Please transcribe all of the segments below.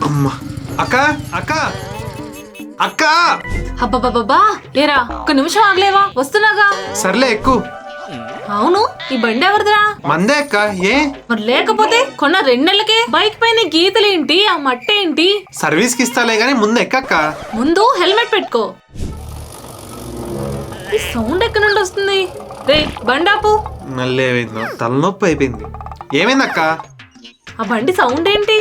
అమ్మా అక్క అక్క అక్క అబ్బబ్బబ్బా ఏరా ఒక నిమిషం ఆగలేవా? వస్తున్నాగా. సర్లే ఎక్కు. అవును, ఈ బండి ఎవరిదిరా? మందే అక్క. ఏ మరి లేకపోతే కొన్న 2 నెలలకే బైక్ పైన గీతలేంటి, ఆ మట్టేంటి? సర్వీస్ కి ఇస్తాలే గానీ ముందు ఎక్కక్క. ముందు హెల్మెట్ పెట్టుకో. ఈ సౌండ్ ఎక్కడి నుండి వస్తుంది? రే బండాపు. మళ్ళీ ఏమైందో తలనొప్పి అయిపోయింది. ఏమైందక్క? ఆ బండి సౌండ్ ఏంటి?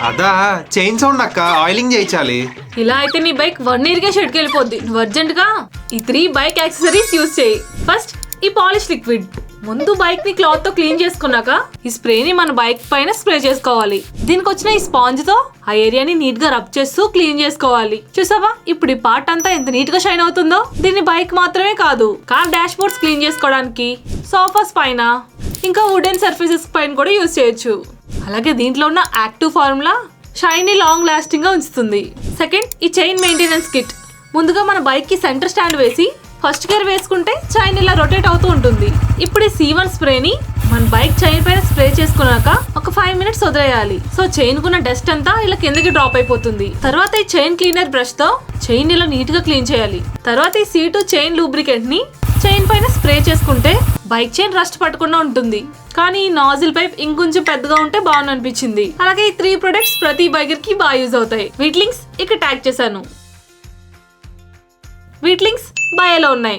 అదా చైన్ సౌండ్ అక్క. ఆయిలింగ్ చేయించాలి. ఇలా అయితే నీ బైక్ 1 year గా షెడ్కి వెళ్ళిపోద్ది. నువ్వు అర్జెంట్ గా ఈ 3 బైక్ యాక్సెసరీస్ యూజ్ చేయి. ఫస్ట్ ఈ పాలిష్ లిక్విడ్. ముందు బైక్ ని క్లాత్ తో క్లీన్ చేసుకున్నాక ఈ స్ప్రేని మన బైక్ పైన స్ప్రే చేసుకోవాలి. దీనికి వచ్చిన ఈ స్పాంజ్ తో ఆ ఏరియాని నీట్ గా రబ్ చేస్తూ క్లీన్ చేసుకోవాలి. చూసావా ఇప్పుడు ఈ పార్ట్ అంతా ఎంత నీట్ గా షైన్ అవుతుందో. దీన్ని బైక్ మాత్రమే కాదు, కార్ డాష్ బోర్డ్స్ క్లీన్ చేసుకోవడానికి, సోఫాస్ పైన, ఇంకా వుడెన్ సర్ఫేసెస్ పైన కూడా యూజ్ చేయొచ్చు. అలాగే దీంట్లో ఉన్న active formula shiny long lasting గా ఉంచుతుంది. సెకండ్ ఈ చైన్ మెయింటెనెన్స్ కిట్. ముందుగా మన బైక్ కి సెంటర్ స్టాండ్ వేసి ఫస్ట్ గేర్ వేసుకుంటే చైన్ ఇలా రొటేట్ అవుతూ ఉంటుంది. ఇప్పుడు ఈ C1 స్ప్రేని మన బైక్ చైన్ పైన స్ప్రే చేసుకున్నాక ఒక 5 minutes వదిలేయాలి. సో చైన్ కున్న డస్ట్ అంతా ఇలా కిందకి డ్రాప్ అయిపోతుంది. తర్వాత ఈ చైన్ క్లీనర్ బ్రష్ తో చైన్ ఇలా నీట్ గా క్లీన్ చేయాలి. తర్వాత ఈ C2 చైన్ లూబ్రికెంట్ ని చైన్ పైన స్ప్రే చేసుకుంటే బైక్ చైన్ రస్ట్ పట్టకుండా ఉంటుంది. కానీ ఈ నాజిల్ పైప్ ఇంకొంచెం పెద్దగా ఉంటే బాగుంది అనిపించింది. అలాగే ఈ 3 ప్రొడక్ట్స్ ప్రతి బైకర్ కి బాగా యూజ్ అవుతాయి. వీటి లింక్స్ ఇక్కడ ట్యాగ్ చేశాను. వీటి లింక్స్ బయోలో ఉన్నాయి.